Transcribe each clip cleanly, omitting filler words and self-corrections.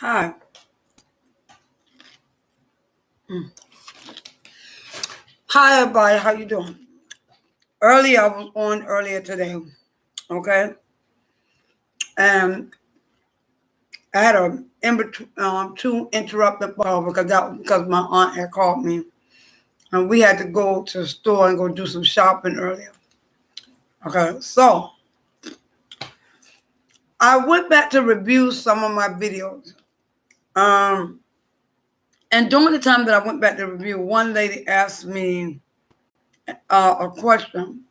Hi. Hi, everybody. How you doing? Earlier, I was on earlier today, okay? And I had a two interrupted call because my aunt had called me, and we had to go to the store and go do some shopping earlier. Okay, so I went back to review some of my videos. Um, and during the time that I went back to review, one lady asked me a question.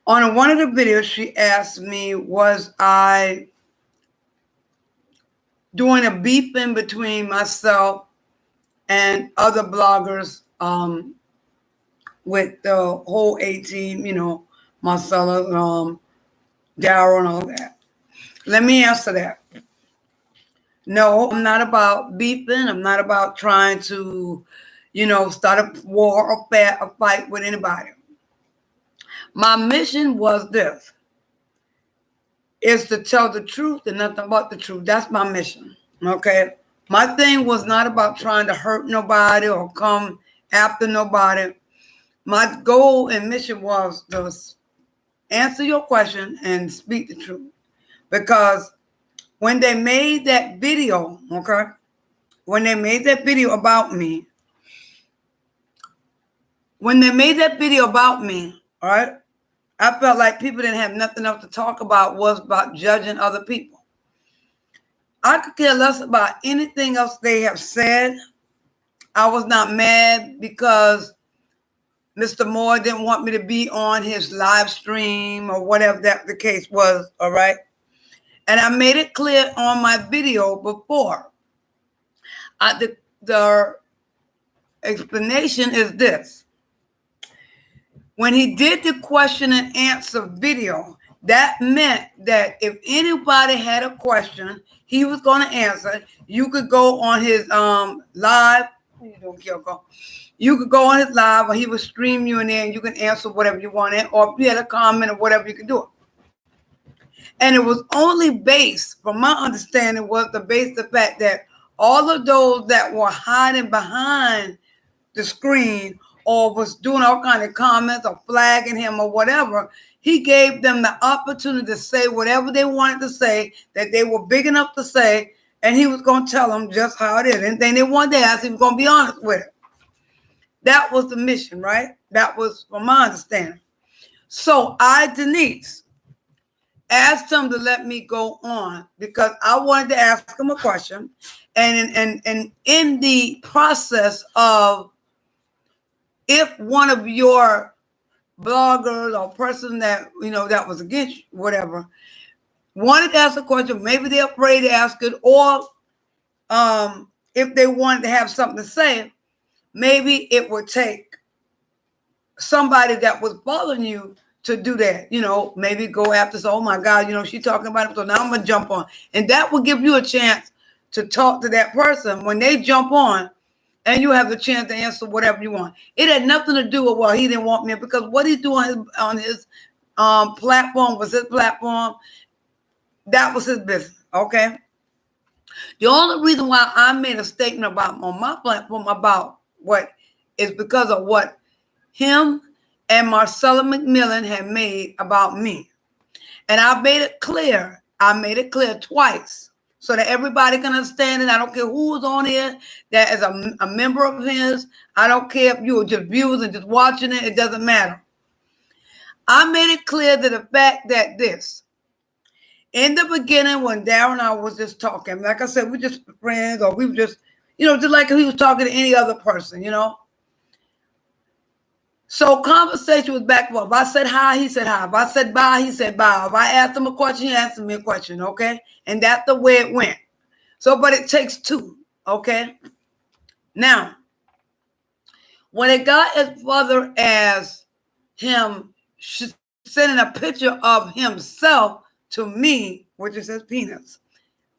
On one of the videos, she asked me, was I doing a beefing between myself and other bloggers with the whole A team, Marcella, Daryl, and all that. Let me answer that. No, I'm not about beefing. I'm not about trying to, start a war or a fight with anybody. My mission was this, is to tell the truth and nothing but the truth. That's my mission, okay? My thing was not about trying to hurt nobody or come after nobody. My goal and mission was to answer your question and speak the truth. Because when they made that video, okay, when they made that video about me, all right, I felt like people didn't have nothing else to talk about was about judging other people. I could care less about anything else they have said. I was not mad because Mr. Moore didn't want me to be on his live stream or whatever that the case was, all right? And I made it clear on my video before. The explanation is this. When he did the question and answer video, that meant that if anybody had a question, he was going to answer. You could go on his live. You don't care, go. You could go on his live, or he would stream you in there, and you can answer whatever you wanted, or if you had a comment or whatever, you could do it. And it was only based, from my understanding, was the fact that all of those that were hiding behind the screen or was doing all kind of comments or flagging him or whatever, he gave them the opportunity to say whatever they wanted to say, that they were big enough to say, and he was going to tell them just how it is. Anything they wanted to ask, he was going to be honest with it. That was the mission, right? That was from my understanding. So I, Denise, asked him to let me go on because I wanted to ask him a question. And in the process of, if one of your bloggers or person that, that was against you, whatever, wanted to ask a question, maybe they're afraid to ask it, or if they wanted to have something to say, maybe it would take somebody that was bothering you to do that, maybe go after, so, oh my God, she's talking about it, so now I'm going to jump on. And that will give you a chance to talk to that person when they jump on, and you have the chance to answer whatever you want. It had nothing to do with, well, he didn't want me, because what he do on his platform was his platform. That was his business, okay? The only reason why I made a statement about on my platform about what is because of what him and Marcella McMillan had made about me. And I made it clear. I made it clear twice so that everybody can understand it. I don't care who's on here that is a member of his. I don't care if you were just viewers and just watching it. It doesn't matter. I made it clear to the fact that this, in the beginning, when Darren and I was just talking, like I said, we're just friends, or we were just, just like he was talking to any other person, So conversation was back and forth. If I said hi, he said hi. If I said bye, he said bye. If I asked him a question, he asked me a question, okay? And that's the way it went. So, but it takes two, okay? Now, when it got as further as him sending a picture of himself to me, which is his penis,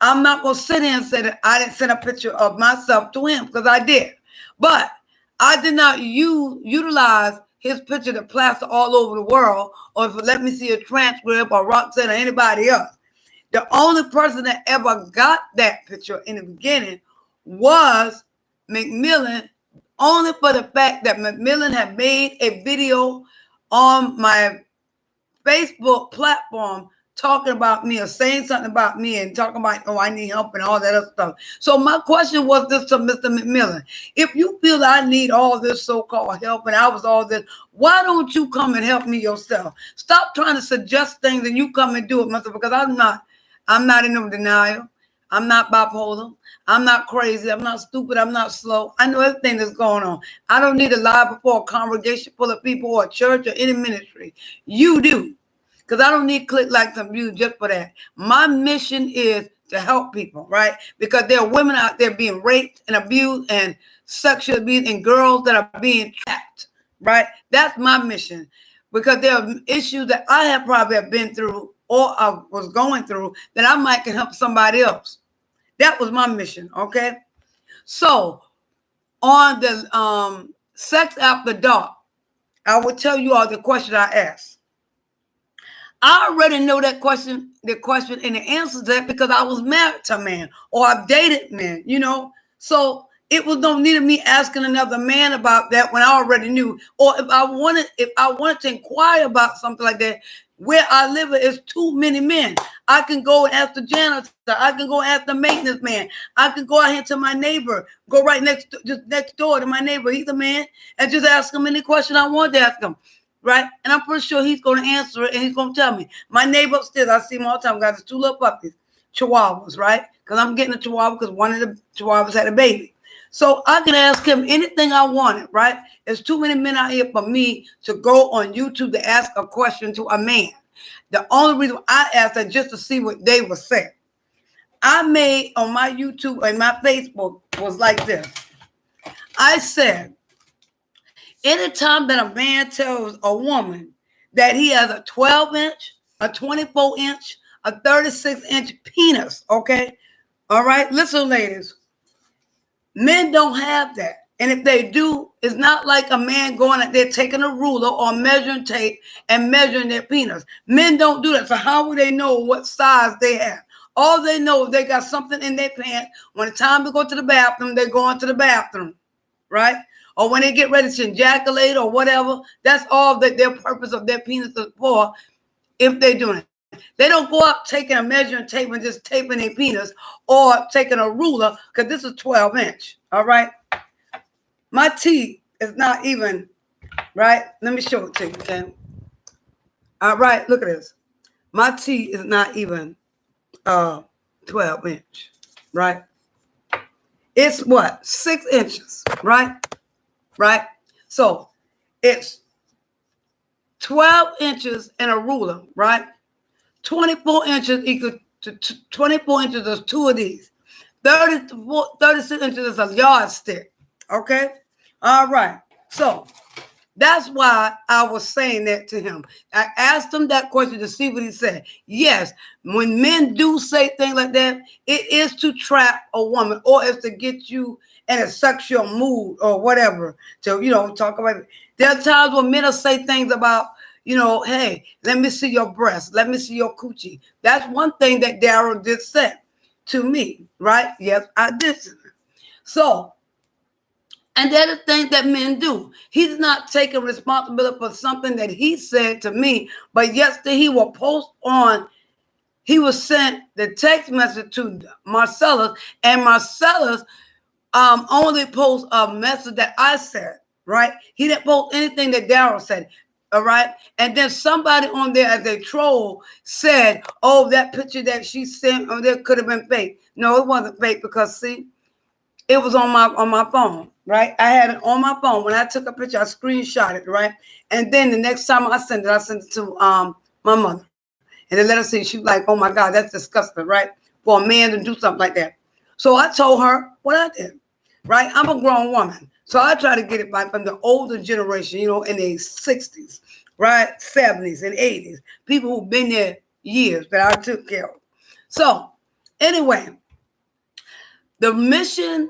I'm not going to sit here and say that I didn't send a picture of myself to him, because I did. But I did not utilize his picture to plaster all over the world, or if let me see a transcript or Roxanne or anybody else. The only person that ever got that picture in the beginning was McMillan, only for the fact that McMillan had made a video on my Facebook platform talking about me or saying something about me and talking about, oh, I need help and all that other stuff. So my question was this to Mr. McMillan. If you feel I need all this so-called help and I was all this, why don't you come and help me yourself? Stop trying to suggest things and you come and do it, Mr. Because I'm not in no denial. I'm not bipolar. I'm not crazy. I'm not stupid. I'm not slow. I know everything that's going on. I don't need to lie before a congregation full of people or a church or any ministry. You do. Because I don't need click, likes, and views just for that. My mission is to help people, right? Because there are women out there being raped and abused and sexually abused and girls that are being trapped, right? That's my mission. Because there are issues that I have probably been through or I was going through that I might can help somebody else. That was my mission, okay? So on the Sex After Dark, I will tell you all the question I asked. I already know that question, the question and the answer to that because I was married to a man or I've dated men, you know. So it was no need of me asking another man about that when I already knew. Or if I wanted to inquire about something like that, where I live is too many men. I can go and ask the janitor. I can go ask the maintenance man. I can go out here to my neighbor, go right just next door to my neighbor. He's a man, and just ask him any question I want to ask him. Right? And I'm pretty sure he's going to answer it and he's going to tell me. My neighbor upstairs, I see him all the time, got his 2 little puppies, Chihuahuas, right? Because I'm getting a Chihuahua because one of the Chihuahuas had a baby. So I can ask him anything I wanted, right? There's too many men out here for me to go on YouTube to ask a question to a man. The only reason I asked that just to see what they would say. I made on my YouTube and my Facebook was like this. I said, anytime that a man tells a woman that he has a 12-inch, a 24-inch, a 36-inch penis, okay? All right, listen, ladies. Men don't have that. And if they do, it's not like a man going out there taking a ruler or measuring tape and measuring their penis. Men don't do that. So how would they know what size they have? All they know is they got something in their pants. When it's time to go to the bathroom, they go into the bathroom, right? Or when they get ready to ejaculate or whatever, that's all that their purpose of their penis is for if they're doing it. They don't go up taking a measuring tape and just taping their penis or taking a ruler because this is 12-inch, all right? My T is not even, right? Let me show it to you, okay? All right, look at this. My T is not even 12-inch, right? It's what? 6 inches, right? Right? So it's 12 inches and a ruler, right? 24 inches equal to 24 inches is 2 of these. 36 inches is a yardstick. Okay? All right. So that's why I was saying that to him. I asked him that question to see what he said. Yes, when men do say things like that, it is to trap a woman or it's to get you in a sexual mood or whatever to, talk about it. There are times when men will say things about, hey, let me see your breast. Let me see your coochie. That's one thing that Daryl did say to me, right? Yes, I did. So, and they're the things that men do. He's not taking responsibility for something that he said to me, but yesterday he will post on, he was sent the text message to Marcellus, and Marcellus only post a message that I said, right? He didn't post anything that Daryl said, all right? And then somebody on there as a troll said, oh, that picture that she sent, oh, that could have been fake. No, it wasn't fake because, see, it was on my phone, right? I had it on my phone. When I took a picture, I screenshot it, right? And then the next time I sent it to my mother. And then let her see, she was like, oh my God, that's disgusting, right? For a man to do something like that. So I told her what I did, right? I'm a grown woman. So I try to get it back from the older generation, in the 60s, right? 70s and 80s. People who've been there years that I took care of. So anyway, the mission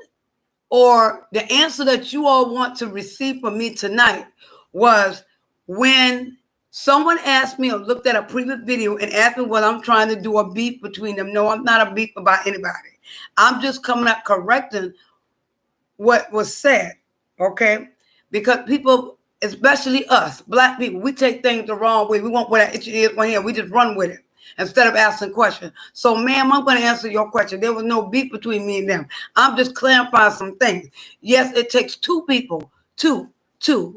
or the answer that you all want to receive from me tonight was when Someone asked me or looked at a previous video and asked me what I'm trying to do a beef between them. No, I'm not a beef about anybody. I'm just coming up correcting what was said, okay? Because people, especially us, black people, we take things the wrong way. We want what our itchy ears want to hear. We just run with it instead of asking questions. So, ma'am, I'm going to answer your question. There was no beef between me and them. I'm just clarifying some things. Yes, it takes two people, two,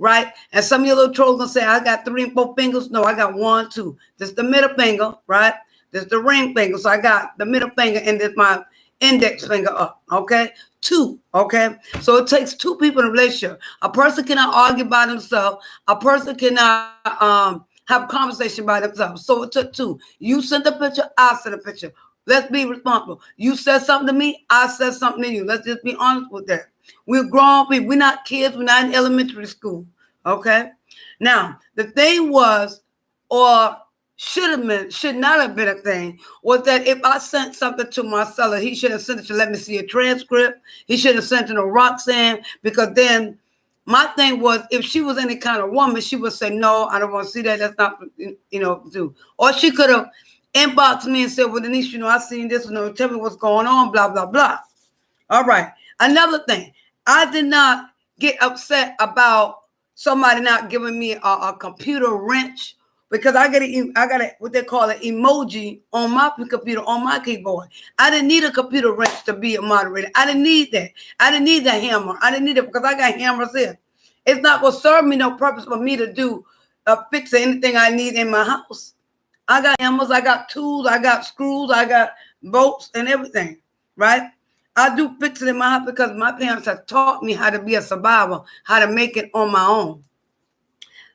right? And some of your little trolls gonna say, I got 3 and 4 fingers. No, I got 1, 2. This is the middle finger, right? This is the ring finger. So I got the middle finger and this my index finger up, okay? 2, okay? So it takes 2 people in a relationship. A person cannot argue by themselves. A person cannot have a conversation by themselves. So it took 2. You sent a picture, I sent a picture. Let's be responsible. You said something to me, I said something to you. Let's just be honest with that. We're grown people. We're not kids. We're not in elementary school, okay? Now, the thing was, or should not have been a thing, was that if I sent something to my seller, he should have sent it to let me see a transcript. He should have sent it to Roxanne, because then my thing was, if she was any kind of woman, she would say, no, I don't want to see that. That's not, do. Or she could have inboxed me and said, well, Denise, I seen this, tell me what's going on, blah, blah, blah. All right. Another thing, I did not get upset about somebody not giving me a computer wrench, because I got what they call an emoji on my computer, on my keyboard. I didn't need a computer wrench to be a moderator. I didn't need that. I didn't need the hammer. I didn't need it because I got hammers here. It's not going to serve me no purpose for me to do fix anything I need in my house. I got hammers. I got tools. I got screws. I got bolts and everything, right? I do fix it in my house because my parents have taught me how to be a survivor, how to make it on my own.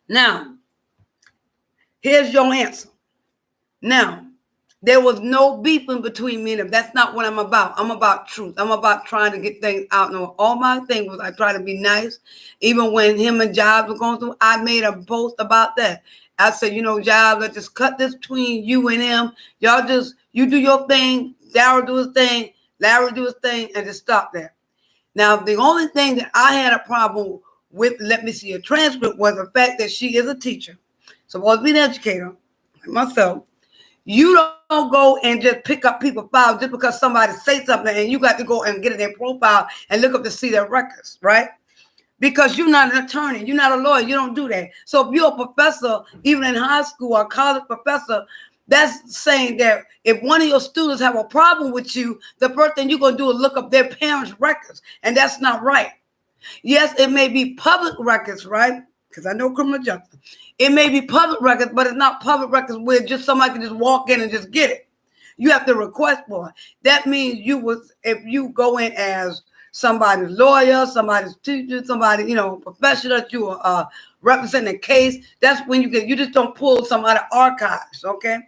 Now, here's your answer. Now, there was no beefing between me and them. That's not what I'm about. I'm about truth. I'm about trying to get things out. No, all my thing was I try to be nice. Even when him and Jobs were going through, I made a post about that. I said, Jobs, let's just cut this between you and him. Y'all you do your thing. Daryl do his thing. Larry do his thing, and just stop there. Now, the only thing that I had a problem with, let me see a transcript, was the fact that she is a teacher, supposed to be an educator, like myself. You don't go and just pick up people's files just because somebody say something, and you got to go and get in their profile and look up to see their records, right? Because you're not an attorney, you're not a lawyer, you don't do that. So if you're a professor, even in high school or college professor, that's saying that if one of your students have a problem with you, the first thing you're going to do is look up their parents' records. And that's not right. Yes, it may be public records, right? Because I know criminal justice. It may be public records, but it's not public records where just somebody can just walk in and just get it. You have to request for it. That means if you go in as somebody's lawyer, somebody's teacher, somebody, professional that you are representing a case, that's when you just don't pull some out of archives, okay?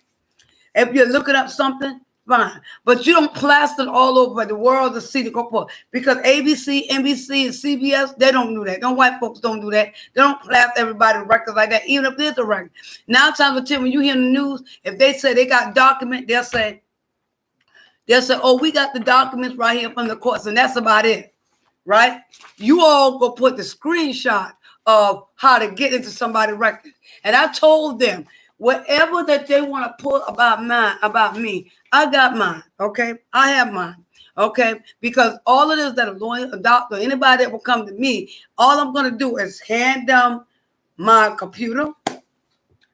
If you're looking up something, fine. But you don't plaster it all over the world to see the go, because ABC, NBC, and CBS, they don't do that. Don't white folks don't do that. They don't plaster everybody's records like that, even if there's a record. 9 times out of 10, when you hear the news, if they say they got document, they'll say, oh, we got the documents right here from the courts, and that's about it, right? You all go put the screenshot of how to get into somebody's record. And I told them, whatever that they want to put about me, I got mine, okay? I have mine, okay? Because all of this that a lawyer, a doctor, anybody that will come to me, all I'm going to do is hand them my computer.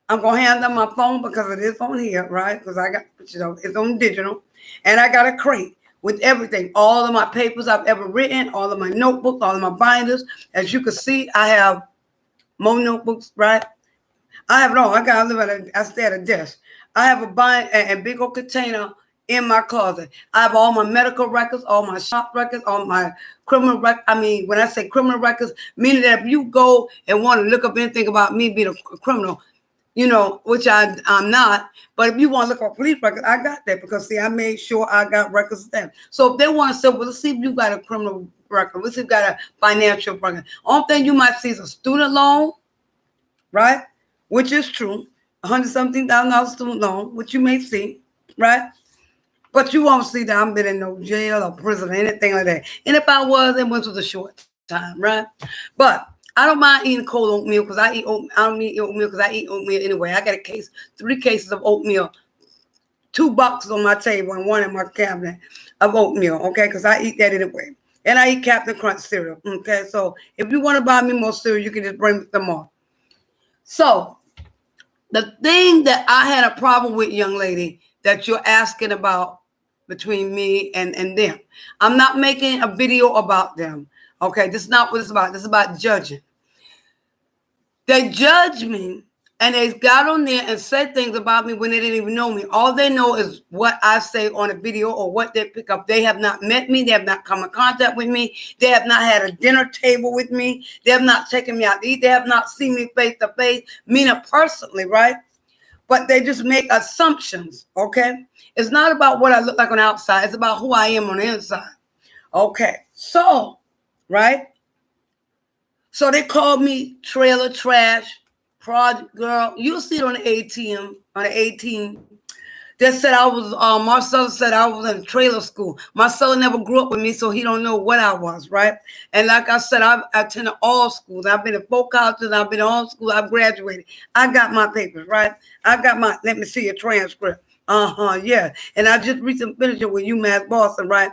I'm going to hand them my phone because it is on here, right? Because I got, it's on digital. And I got a crate with everything, all of my papers I've ever written, all of my notebooks, all of my binders. As you can see, I have more notebooks, right? I have it all. I stay at a desk. I have a bind and big old container in my closet. I have all my medical records, all my shop records, all my criminal records. I mean, when I say criminal records, meaning that if you go and want to look up anything about me being a criminal, which I'm not, but if you want to look up police records, I got that, because see, I made sure I got records of them. So if they want to say, well, let's see if you got a criminal record, let's see if you got a financial record. Only thing you might see is a student loan, right? Which is true, $117,000 student loan, which you may see, right? But you won't see that I've been in no jail or prison or anything like that. And if I was, it was a short time, right? But I don't mind eating cold oatmeal because I eat oatmeal. I don't eat oatmeal because I eat oatmeal anyway. I got 3 cases of oatmeal, 2 boxes on my table and 1 in my cabinet of oatmeal, okay? Because I eat that anyway. And I eat Captain Crunch cereal, okay? So if you want to buy me more cereal, you can just bring some more. So the thing that I had a problem with, young lady, that you're asking about between me and them. I'm not making a video about them, okay? This is not what it's about. This is about judging. They judge me, and they got on there and said things about me when they didn't even know me. All they know is what I say on a video or what they pick up. They have not met me. They have not come in contact with me. They have not had a dinner table with me. They have not taken me out to eat. They have not seen me face to face, meaning personally, right? But they just make assumptions, okay? It's not about what I look like on the outside. It's about who I am on the inside. Okay, so, right? So they called me trailer trash, project girl. You'll see it on the ATM, on the 18. They said I was, Marcella said I was in trailer school. Marcella never grew up with me, so he don't know what I was, right? And like I said, I attended all schools. I've been at 4 colleges. I've been in all schools. I've graduated. I got my papers, right? I got my, let me see your transcript. Yeah. And I just recently finished it with UMass Boston, right?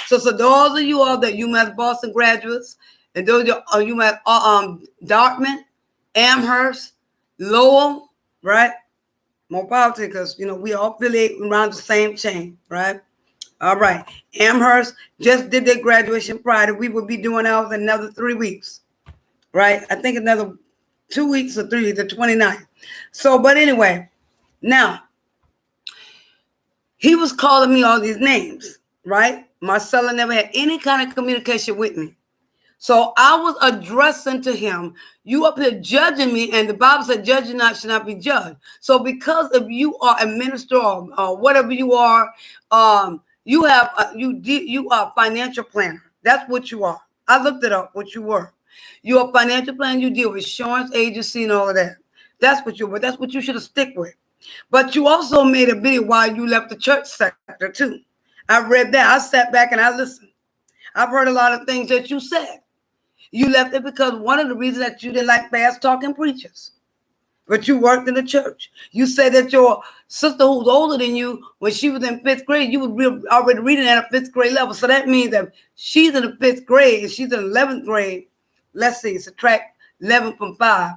So those of you all that UMass Boston graduates, and those are UMass Dartmouth, Amherst, Lowell, right? More politics, because you know we all affiliate around the same chain, right? All right. Amherst just did their graduation Friday. We will be doing ours in another 3 weeks, right? I think another 2 weeks or 3 weeks, the 29th. So, but anyway, now he was calling me all these names, right? Marcella never had any kind of communication with me. So I was addressing to him, you up here judging me, and the Bible said, judge not should not be judged. So because if you are a minister or whatever you are, you have you are a financial planner. That's what you are. I looked it up, what you were. You're a financial planner. You deal with insurance agency and all of that. That's what you were. That's what you should have stick with. But you also made a video while you left the church sector too. I read that. I sat back and I listened. I've heard a lot of things that you said. You left it because one of the reasons that you didn't like fast talking preachers. But you worked in the church. You said that your sister who's older than you, when she was in 5th grade, you were already reading at a 5th grade level. So that means that she's in the 5th grade and she's in 11th grade. Let's see, subtract 11 from 5.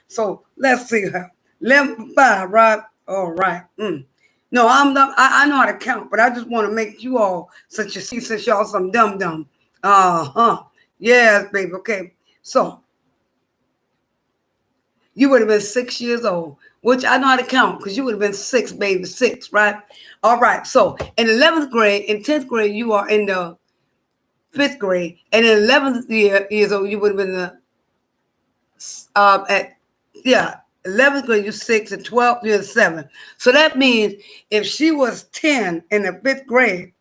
So let's see her. 11 from 5, right? All right. No, I'm not. I know how to count, but I just want to make you all since y'all some dumb. Yes, baby. Okay. So you would have been 6 years old, which I know how to count because you would have been 6, baby. 6, right? All right. So in 11th grade, in 10th grade, you are in the 5th grade, and in 11th years old, you would have been at 11th grade, you're 6, and 12th, you're 7. So that means if she was 10 in the 5th grade,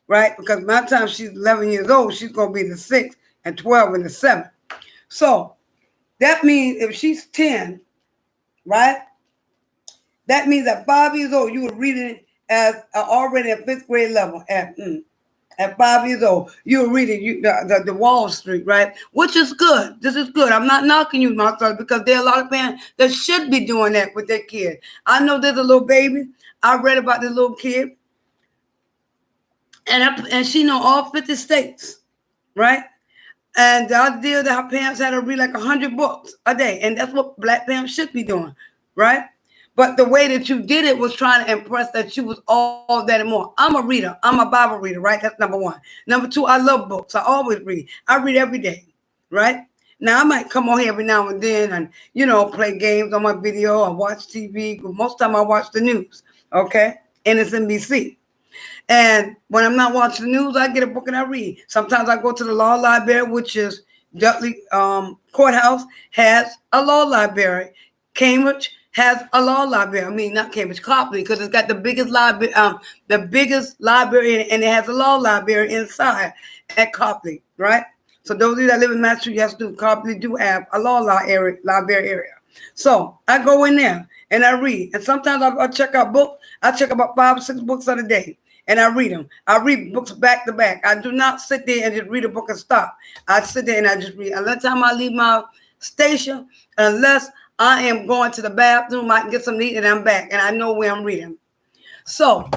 right? Because by the time she's 11 years old, she's going to be the 6th and 12 in the 7th. So that means if she's 10, right? That means at 5 years old, you were reading as already at 5th grade level. At 5 years old, you were reading the Wall Street, right? Which is good. This is good. I'm not knocking you, Martha, because there are a lot of parents that should be doing that with their kid. I know there's a little baby. I read about this little kid. And she know all 50 states, right? And the idea that her parents had to read like 100 books a day. And that's what Black parents should be doing, right? But the way that you did it was trying to impress that you was all that and more. I'm a reader. I'm a Bible reader, right? That's number 1. Number 2, I love books. I always read. I read every day, right? Now, I might come on here every now and then and, play games on my video or watch TV. Most of the time I watch the news, okay? NSNBC. And when I'm not watching the news, I get a book and I read. Sometimes I go to the law library, which is Dudley Courthouse has a law library. Cambridge has a law library. I mean, not Cambridge, Copley, because it's got the biggest library, and it has a law library inside at Copley, right? So those of you that live in Massachusetts, Copley do have a law library area. So I go in there and I read. And sometimes I check out books. I check about 5 or 6 books a day. and I read them. I read books back to back. I do not sit there and just read a book and stop. I sit there and I just read. Unless time I leave my station, unless I am going to the bathroom, I can get some eat and I'm back and I know where I'm reading. So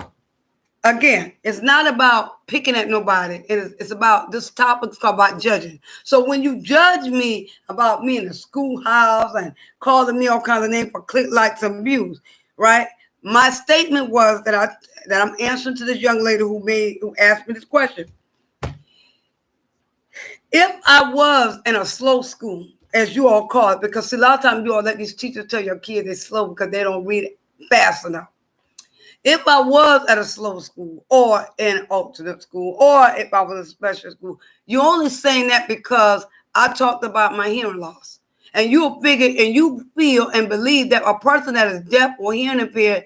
again, it's not about picking at nobody. It's about this topic is called about judging. So when you judge me about me in the schoolhouse and calling me all kinds of names for click, likes, and views, right? My statement was that I'm answering to this young lady who asked me this question. If I was in a slow school, as you all call it, because a lot of times you all let these teachers tell your kids they're slow because they don't read it fast enough. If I was at a slow school or in an alternate school or if I was in a special school, you're only saying that because I talked about my hearing loss. And you figure and you feel and believe that a person that is deaf or hearing impaired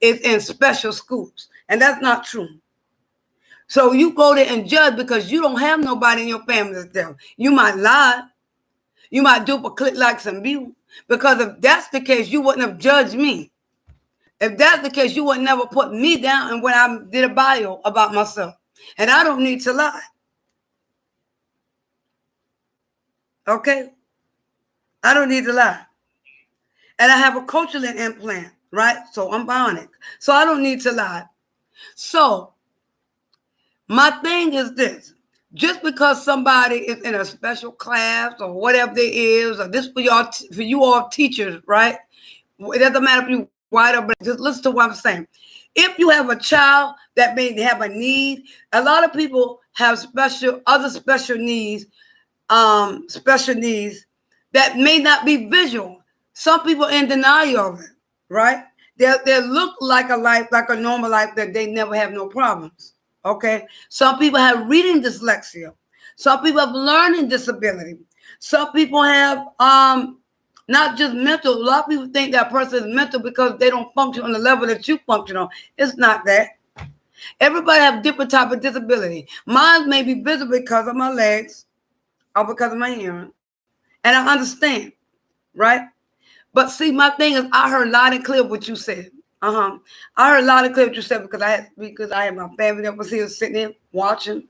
is in special schools. And that's not true. So you go there and judge because you don't have nobody in your family that's deaf. You might lie. You might duplicate likes and view. Because if that's the case, you wouldn't have judged me. If that's the case, you would never put me down and when I did a bio about myself. And I don't need to lie. Okay? I don't need to lie. And I have a Cochlear implant, right? So I'm bionic. So I don't need to lie. So my thing is this. Just because somebody is in a special class or whatever there is, or this for you all teachers, right? It doesn't matter if you white or black. Just listen to what I'm saying. If you have a child that may have a need, a lot of people have other special needs that may not be visual. Some people in denial of it, right? They look like a life, like a normal life that they never have no problems. Okay. Some people have reading dyslexia. Some people have learning disability. Some people have not just mental. A lot of people think that person is mental because they don't function on the level that you function on. It's not that. Everybody have different type of disability. Mine may be visible because of my legs or because of my hearing. And I understand, right? But see, my thing is I heard loud and clear what you said. I heard loud and clear what you said because I had my family that was here sitting there watching.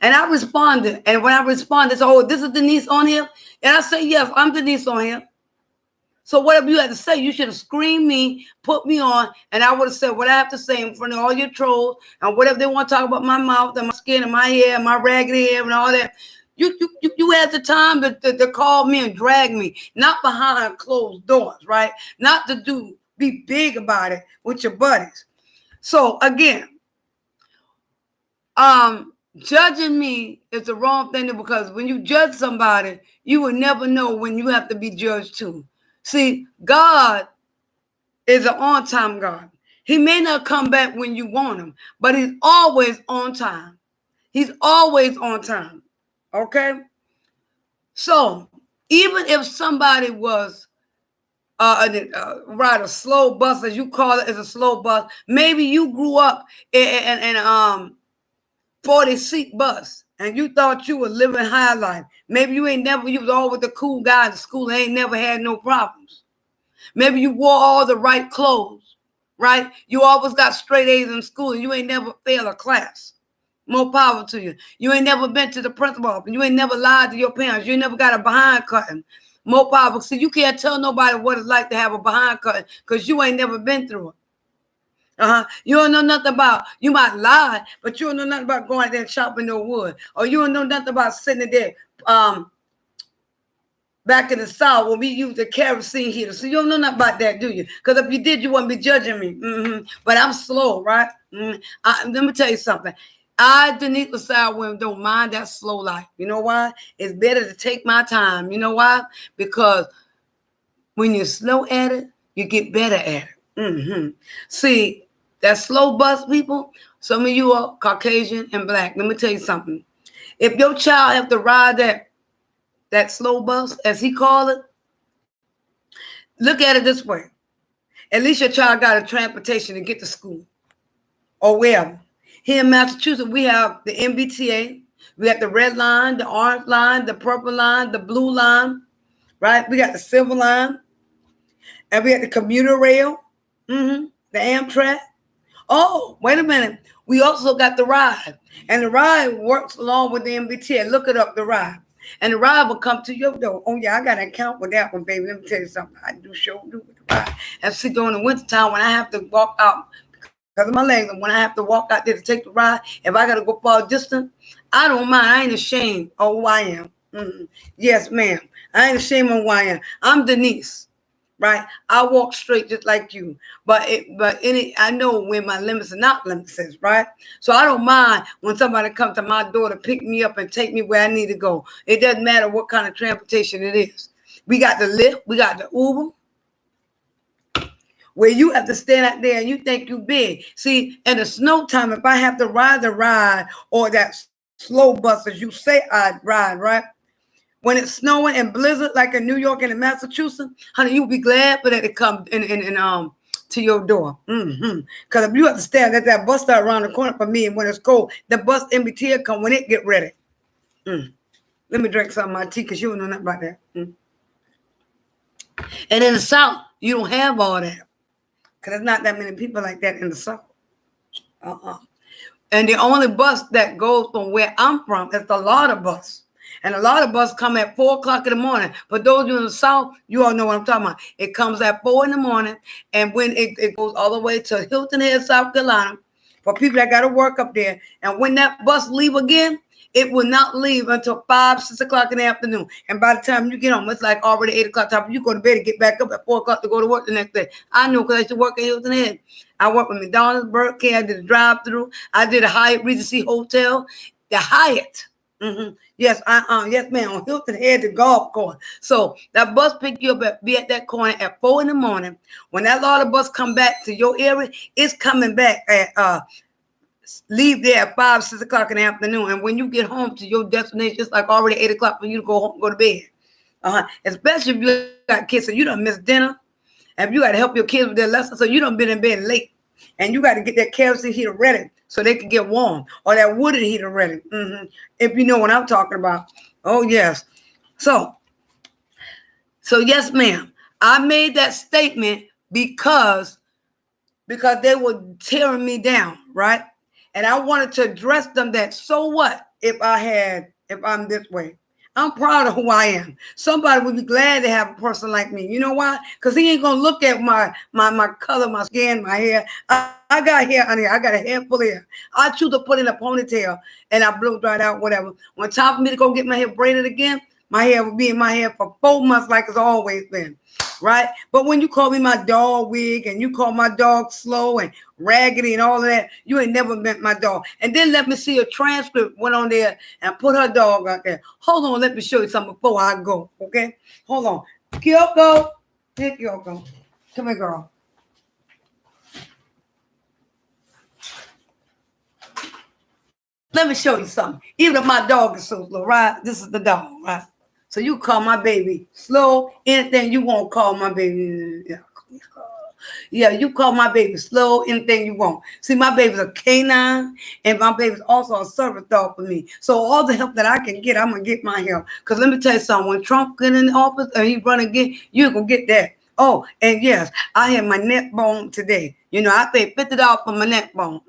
And I responded. And when I responded, they said, oh, this is Denise on here? And I said, yes, I'm Denise on here. So whatever you had to say, you should have screamed me, put me on, and I would have said what I have to say in front of all your trolls and whatever they want to talk about my mouth and my skin and my hair and my raggedy hair and all that. You had the time to call me and drag me, not behind closed doors, right? Not to be big about it with your buddies. So again, judging me is the wrong thing because when you judge somebody, you will never know when you have to be judged too. See, God is an on-time God. He may not come back when you want him, but he's always on time. He's always on time. Okay? So, even if somebody was ride a slow bus, as you call it, as a slow bus, maybe you grew up in 40-seat bus and you thought you were living high life. Maybe you was always the cool guy in school and ain't never had no problems. Maybe you wore all the right clothes, right? You always got straight A's in school and you ain't never failed a class. More power to you. You ain't never been to the principal office. You ain't never lied to your parents. You ain't never got a behind cutting. More power. See, you can't tell nobody what it's like to have a behind cutting because you ain't never been through it. You don't know nothing about, you might lie, but you don't know nothing about going there and chopping no wood. Or you don't know nothing about sitting there back in the South when we used the kerosene heater. So you don't know nothing about that, do you? Because if you did, you wouldn't be judging me. But I'm slow, right? Let me tell you something. Denise LaSalle, don't mind that slow life. You know why? It's better to take my time. You know why? Because when you're slow at it, you get better at it. See, that slow bus people, some of you are Caucasian and black. Let me tell you something. If your child have to ride that slow bus, as he called it, look at it this way. At least your child got a transportation to get to school or wherever. Here in Massachusetts, we have the MBTA. We have the red line, the orange line, the purple line, the blue line, right? We got the silver line. And we have the commuter rail, the Amtrak. Oh, wait a minute. We also got the ride. And the ride works along with the MBTA. Look it up, the ride. And the ride will come to your door. Oh, yeah, I got an account with that one, baby. Let me tell you something. I do with the ride. And see, during the wintertime when I have to walk out because of my legs, and when I have to walk out there to take the ride, if I got to go far distance, I don't mind. I ain't ashamed of who I am. Mm-hmm. Yes, ma'am. I ain't ashamed of who I am. I'm Denise. Right, I walk straight just like you, but I know when my limits are not limits, right? So I don't mind when somebody comes to my door to pick me up and take me where I need to go. It doesn't matter what kind of transportation it is. We got the Lyft, we got the Uber, where you have to stand out there and you think you big. See, in the snow time, if I have to ride the ride or that slow bus as you say I'd ride, right? When it's snowing and blizzard like in New York and in Massachusetts, honey, you'll be glad for that to come in to your door. Because if you have to stand at that bus stop around the corner for me, and when it's cold, the bus MBT will come when it get ready. Let me drink some of my tea because you don't know nothing about that. And in the South, you don't have all that because there's not that many people like that in the South. And the only bus that goes from where I'm from is the Lauder bus. And a lot of us come at 4 o'clock in the morning. But those of you in the South, you all know what I'm talking about. It comes at 4 in the morning. And when it goes all the way to Hilton Head, South Carolina, for people that got to work up there. And when that bus leave again, it will not leave until 5, 6 o'clock in the afternoon. And by the time you get home, it's like already 8 o'clock time. You go to bed and get back up at 4 o'clock to go to work the next day. I know because I used to work at Hilton Head. I worked with McDonald's, Burger King. I did a drive-through. I did a Hyatt Regency Hotel. The Hyatt. Yes, yes, ma'am. On Hilton Head, the golf course. So that bus pick you up be at that corner at 4 in the morning. When that Lauder bus come back to your area, it's coming back at leave there at 5, 6 o'clock in the afternoon. And when you get home to your destination, it's like already 8 o'clock for you to go home, go to bed. Especially if you got kids, so you done missed dinner, and you got to help your kids with their lessons, so you done been in bed late, and you got to get that kerosene heater ready so they can get warm, or that wooded heater ready. If you know what I'm talking about. Oh, yes. So yes, ma'am. I made that statement because they were tearing me down, right? And I wanted to address them that, so what if I'm this way? I'm proud of who I am. Somebody would be glad to have a person like me. You know why? Because he ain't gonna look at my color, my skin, my hair. I got hair on here. I got a hair full of hair. I choose to put in a ponytail and I blow dried out, whatever. When it's time for me to go get my hair braided again, my hair will be in my hair for 4 months like it's always been. Right? But when you call me my dog wig and you call my dog slow and raggedy and all of that, you ain't never met my dog. And then let me see a transcript went on there and put her dog out there. Hold on, let me show you something before I go. Okay? Hold on. Kyoko. Here, Kyoko. Come here, girl. Let me show you something. Even if my dog is so slow, right? This is the dog, right? So you call my baby slow, anything you want, call my baby. Yeah, you call my baby slow, anything you want. See, my baby's a canine, and my baby's also a service dog for me. So all the help that I can get, I'm going to get my help. Because let me tell you something, when Trump get in the office and he run again, you're going to get that. Oh, and yes, I had my neck bone today. You know, I paid $50 for my neck bone.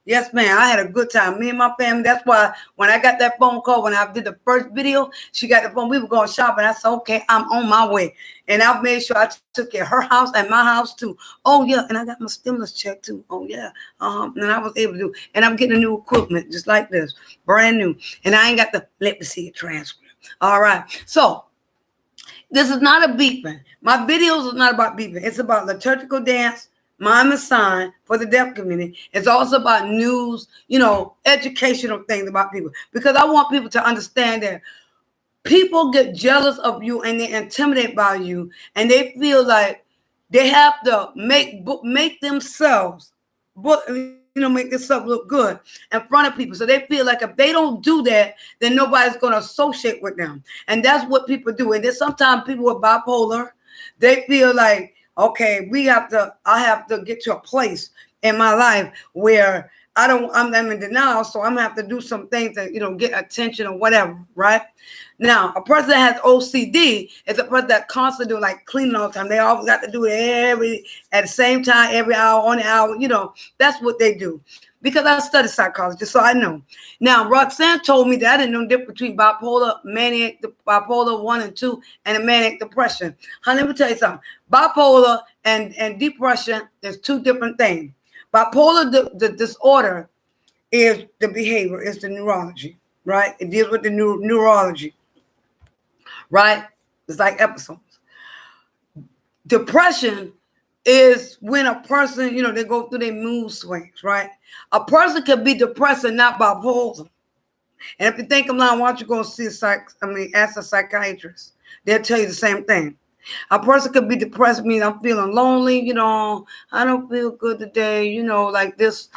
Yes, man, I had a good time. Me and my family. That's why when I got that phone call, when I did the first video, she got the phone. We were going shopping. I said, okay, I'm on my way. And I made sure I took care of her house and my house too. Oh, yeah, and I got my stimulus check too. Oh, yeah. And I was able to do. And I'm getting a new equipment just like this, brand new. And I ain't got the, let me see a transcript. All right. So, this is not a beeping. My videos are not about beeping. It's about liturgical dance, mime and sign for the deaf community. It's also about news, educational things about people. Because I want people to understand that people get jealous of you and they're intimidated by you. And they feel like they have to make themselves, make themselves look good in front of people. So they feel like if they don't do that, then nobody's going to associate with them. And that's what people do. And then sometimes people with bipolar, they feel like, okay, I have to get to a place in my life where I'm in denial, so I'm gonna have to do some things to, get attention or whatever, right? Now, a person that has OCD is a person that constantly do like cleaning all the time. They always got to do it at the same time, every hour, on the hour, that's what they do. Because I studied psychology, so I know. Now, Roxanne told me that I didn't know the difference between bipolar 1 and 2, and a manic depression. Honey, let me tell you something. Bipolar and depression is two different things. Bipolar, the disorder, is the behavior, is the neurology, right? It deals with the neurology, right? It's like episodes. Depression is when a person, they go through their mood swings, right? A person can be depressed and not bipolar. And if you think I'm lying, why don't you go see ask a psychiatrist? They'll tell you the same thing. A person could be depressed, means I'm feeling lonely, I don't feel good today, like this.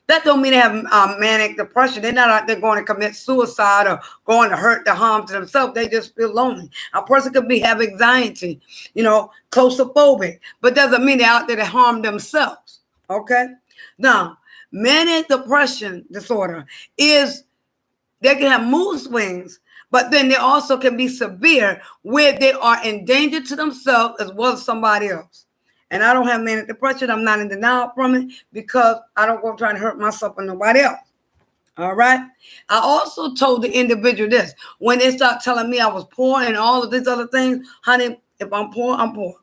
That don't mean they have manic depression. They're not out there going to commit suicide or going to hurt the harm to themselves. They just feel lonely. A person could have anxiety, claustrophobic, but doesn't mean they're out there to harm themselves. Okay? Now, manic depression disorder is they can have mood swings, but then they also can be severe where they are in danger to themselves as well as somebody else. And I don't have manic depression. I'm not in denial from it because I don't go trying to hurt myself or nobody else. All right. I also told the individual this. When they start telling me I was poor and all of these other things, honey, if I'm poor, I'm poor.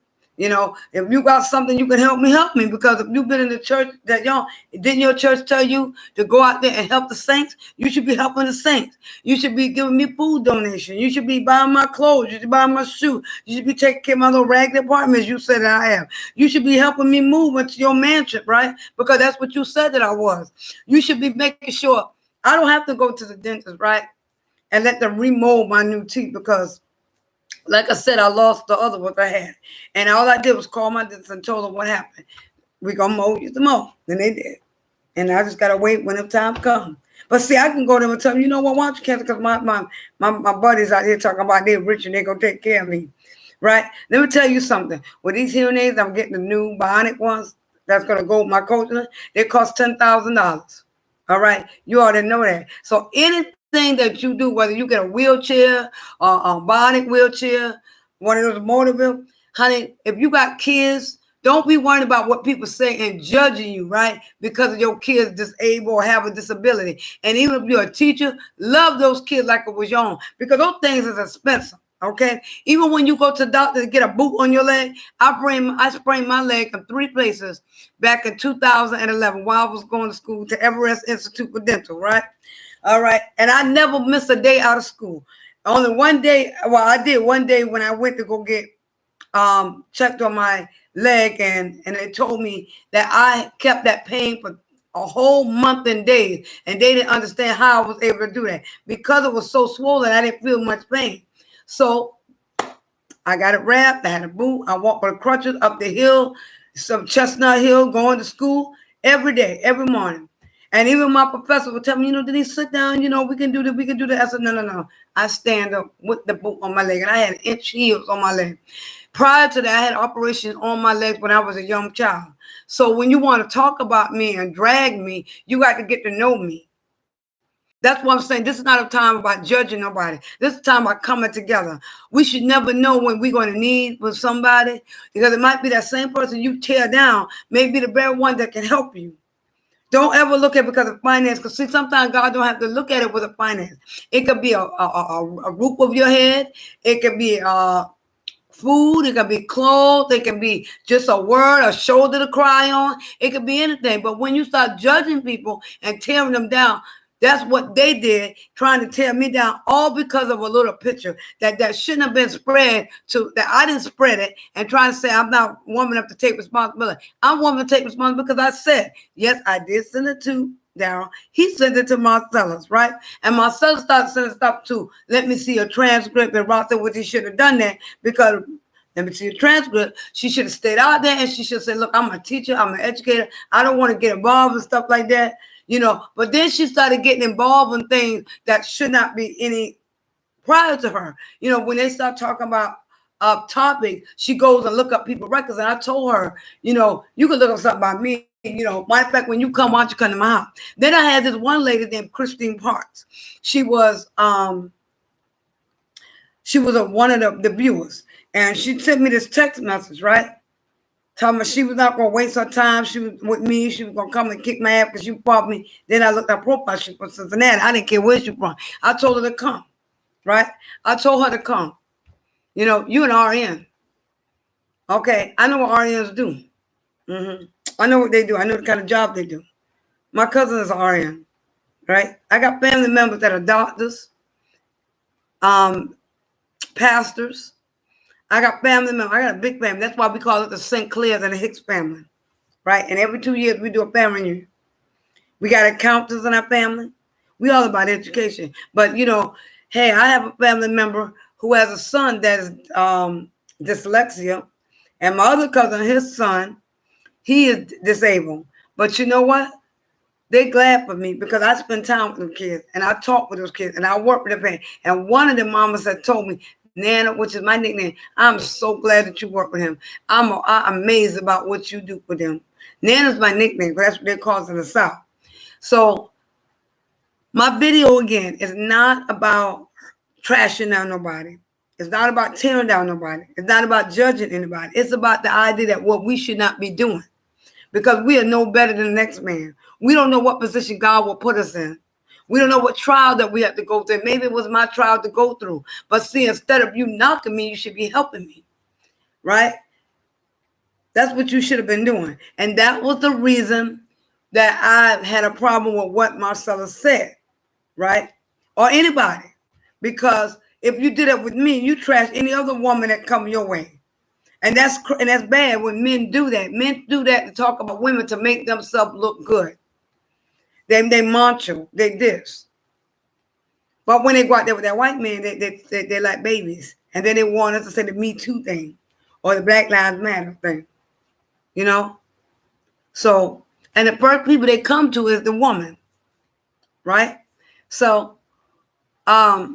If you got something you can help me. Because if you've been in the church didn't your church tell you to go out there and help the saints? You should be helping the saints. You should be giving me food donation. You should be buying my clothes. You should be buying my shoes. You should be taking care of my little ragged apartments you said that I have. You should be helping me move into your mansion, right? Because that's what you said that I was. You should be making sure I don't have to go to the dentist, right? And let them remold my new teeth because like I said, I lost the other ones I had. And all I did was call my dentist and told them what happened. We're going to mold you the mold. And they did. And I just got to wait when the time comes. But see, I can go to them and tell them, you know what, why don't you cancel? Because my buddies out here talking about they're rich and they're going to take care of me. Right? Let me tell you something. With these hearing aids, I'm getting the new bionic ones that's going to go with my coaching. They cost $10,000. All right? You already know that. So anything that you do, whether you get a wheelchair or a bionic wheelchair, one of those motorable, honey, if you got kids, don't be worried about what people say and judging you, right? Because of your kids disabled or have a disability. And even if you're a teacher, love those kids like it was your own, because those things is expensive. Okay. Even when you go to the doctor to get a boot on your leg, I sprained my leg in 3 places back in 2011 while I was going to school to Everest Institute for Dental, right? All right. And I never missed a day out of school. Only one day. Well, I did one day when I went to go get checked on my leg, and they told me that I kept that pain for a whole month and days. And they didn't understand how I was able to do that because it was so swollen. I didn't feel much pain. So I got it wrapped. I had a boot. I walked with crutches up the hill, some Chestnut Hill, going to school every day, every morning. And even my professor would tell me, Denise, sit down, we can do this, we can do that. I said, no. I stand up with the boot on my leg, and I had inch heels on my leg. Prior to that, I had operations on my legs when I was a young child. So when you want to talk about me and drag me, you got to get to know me. That's what I'm saying. This is not a time about judging nobody. This is a time about coming together. We should never know when we're going to need with somebody, because it might be that same person you tear down, may be the very one that can help you. Don't ever look at it because of finance, because see, sometimes God don't have to look at it with a finance. It could be a roof over your head. It could be food. It could be clothes. It can be just a word, a shoulder to cry on. It could be anything. But when you start judging people and tearing them down, that's what they did, trying to tear me down, all because of a little picture that shouldn't have been spread, that I didn't spread it, and trying to say I'm not woman enough to take responsibility. I'm woman to take responsibility because I said, yes, I did send it to Daryl. He sent it to Marcellus, right? And Marcellus started sending stuff to, let me see a transcript, and Ross said, well, he should have done that because let me see a transcript. She should have stayed out there and she should say, look, I'm a teacher, I'm an educator. I don't want to get involved in stuff like that. But then she started getting involved in things that should not be any prior to her. When they start talking about topic, she goes and look up people's records. And I told her, you can look up something about me you know, matter of fact, when you come, why don't you come to my house? Then I had this one lady named Christine Parks. She was one of the viewers, and she sent me this text message, right? Telling me she was not gonna waste her time. She was with me. She was gonna come and kick my ass because you brought me. Then I looked at her profile. She was from Cincinnati. I didn't care where she from. I told her to come, right? I told her to come. You know, you an RN. Okay, I know what RNs do. I know what they do. I know the kind of job they do. My cousin is an RN, right? I got family members that are doctors, pastors. I got family members. I got a big family. That's why we call it the St. Clair's and the Hicks family, right? And every 2 years we do a family reunion. We got accountants in our family. We all about education. But, you know, hey, I have a family member who has a son that is dyslexia. And my other cousin, his son, he is disabled. But you know what? They're glad for me because I spend time with them kids and I talk with those kids and I work with them. And one of the mamas had told me, Nana, which is my nickname, I'm so glad that you work with him. I'm amazed about what you do for them. Nana's my nickname, but that's what they call us in the South. So my video, again, is not about trashing down nobody. It's not about tearing down nobody. It's not about judging anybody. It's about the idea that what we should not be doing because we are no better than the next man. We don't know what position God will put us in. We don't know what trial that we have to go through. Maybe it was my trial to go through. But see, instead of you knocking me, you should be helping me, right? That's what you should have been doing. And that was the reason that I had a problem with what Marcella said, right? Or anybody. Because if you did it with me, you trash any other woman that come your way. And that's bad when men do that. Men do that to talk about women to make themselves look good. They macho, they this. But when they go out there with that white man, they're like babies. And then they want us to say the Me Too thing or the Black Lives Matter thing. You know? So, and the first people they come to is the woman. Right? So, let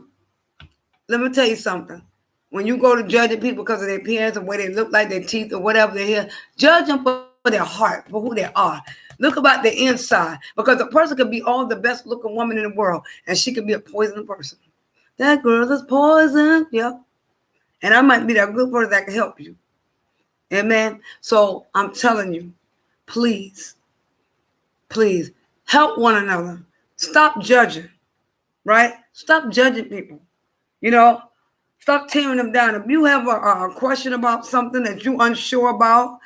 me tell you something. When you go to judging people because of their appearance or the way they look like, their teeth or whatever they hear, judge them for their heart, for who they are. Look about the inside, because a person could be all the best looking woman in the world and she could be a poison person. That girl is poison. Yep. And I might be that good person that can help you. Amen. So I'm telling you, please help one another. Stop judging, right? Stop judging people. You know, stop tearing them down. If you have a question about something that you're unsure about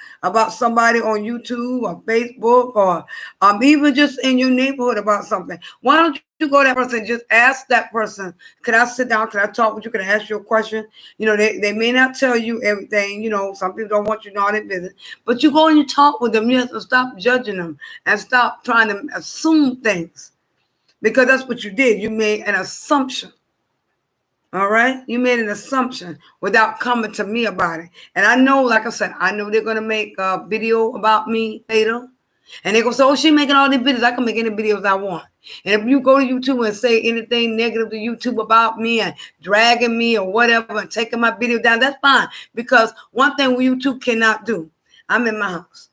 somebody on YouTube or Facebook or even just in your neighborhood about something, why don't you go to that person and just ask that person, can I sit down? Can I talk with you? Can I ask you a question? You know, they may not tell you everything. You know, some people don't want you to know their business. But you go and you talk with them. You have to stop judging them and stop trying to assume things. Because that's what you did. You made an assumption. All right. You made an assumption without coming to me about it. And I know, like I said, I know they're going to make a video about me later. And they go say, oh, she's making all these videos. I can make any videos I want. And if you go to YouTube and say anything negative to YouTube about me and dragging me or whatever and taking my video down, that's fine. Because one thing YouTube cannot do, I'm in my house.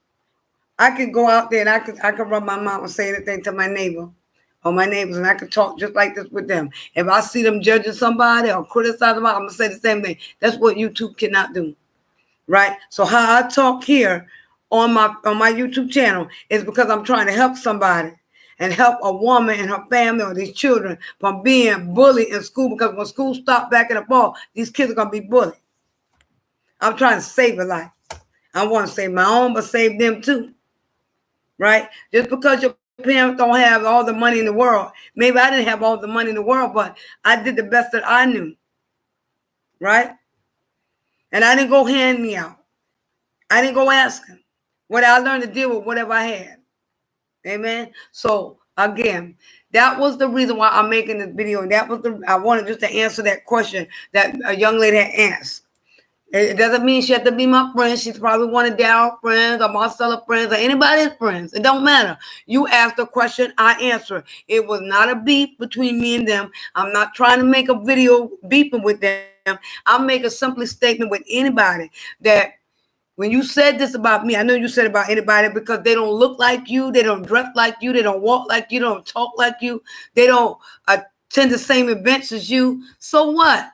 I could go out there and I could run my mouth and say anything to my neighbor. Or my neighbors, and I can talk just like this with them. If I see them judging somebody or criticizing them, I'm gonna say the same thing. That's what YouTube cannot do, right? So how I talk here on my YouTube channel is because I'm trying to help somebody and help a woman and her family or these children from being bullied in school. Because when school stops back in the fall, these kids are gonna be bullied. I'm trying to save a life. I want to save my own, but save them too, right? Just because your parents don't have all the money in the world. Maybe I didn't have all the money in the world, but I did the best that I knew. Right? And I didn't go hand me out. I didn't go asking. What I learned to deal with whatever I had. Amen. So again, that was the reason why I'm making this video. That was I wanted just to answer that question that a young lady had asked. It doesn't mean she had to be my friend. She's probably one of Daryl's friends or Marcella's friends or anybody's friends. It don't matter. You asked a question, I answer. It was not a beef between me and them. I'm not trying to make a video beefing with them. I'll make a simple statement with anybody that When you said this about me, I know you said about anybody because they don't look like you, they don't dress like you, they don't walk like you, they don't talk like you, they don't attend the same events as you. So what?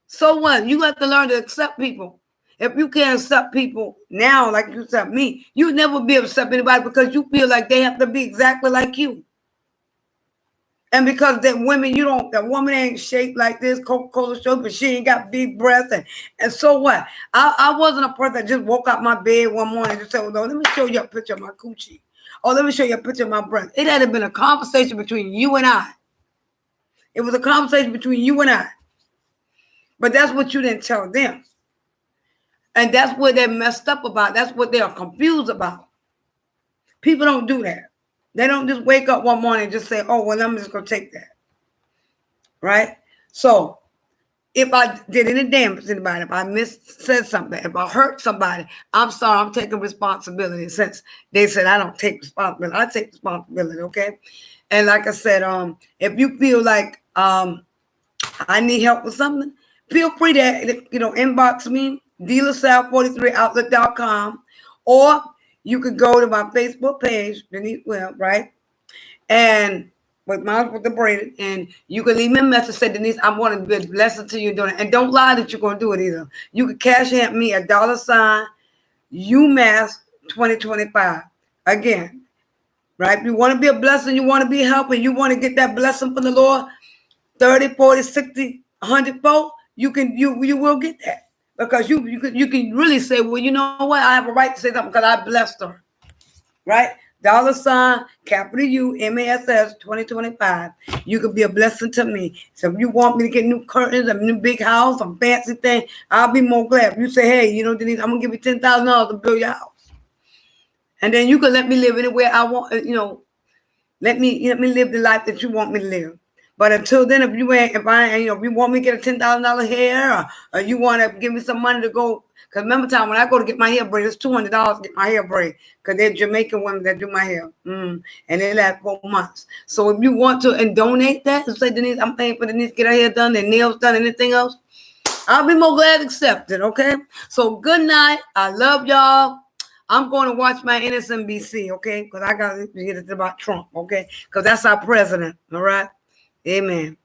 So what? You have to learn to accept people. If you can't accept people now like you accept me, you'll never be able to accept anybody because you feel like they have to be exactly like you. And because that woman ain't shaped like this, Coca-Cola show, but she ain't got big breasts. And so what? I wasn't a person that just woke up my bed one morning and just said, well, let me show you a picture of my coochie. Or let me show you a picture of my breast. It had been a conversation between you and I. It was a conversation between you and I. But that's what you didn't tell them. And that's what they're messed up about. That's what they are confused about. People don't do that. They don't just wake up one morning and just say, oh, well, I'm just going to take that. Right? So if I did any damage to anybody, if I said something, if I hurt somebody, I'm sorry, I'm taking responsibility. Since they said I don't take responsibility, I take responsibility, okay? And like I said, if you feel like I need help with something, feel free to, inbox me, dealersouth43outlet.com, or you could go to my Facebook page, Denise Webb, right? And with the braided, and you can leave me a message, say, Denise, I want to be a blessing to you doing it. And don't lie that you're going to do it either. You can cash at me at $UMass 2025. Again, right? If you want to be a blessing, you want to be a help, and you want to get that blessing from the Lord, 30, 40, 60, 100-fold, you will get that. Because you can really say, well, you know what? I have a right to say something because I blessed her. Right? $UMass 2025. You can be a blessing to me. So if you want me to get new curtains, a new big house, some fancy thing, I'll be more glad. If you say, hey, Denise, I'm going to give you $10,000 to build your house. And then you can let me live anywhere I want, let me live the life that you want me to live. But until then, if you want me to get a $10,000 hair, or you want to give me some money to go, because remember time when I go to get my hair braided, it's $200 to get my hair braided, because they're Jamaican women that do my hair, and they last 4 months. So if you want to and donate that and say, Denise, I'm paying for Denise to get her hair done, their nails done, anything else, I'll be more glad to accept it. Okay. So good night. I love y'all. I'm going to watch my MSNBC, okay? Because I got to get it about Trump, okay? Because that's our president, all right? Amen.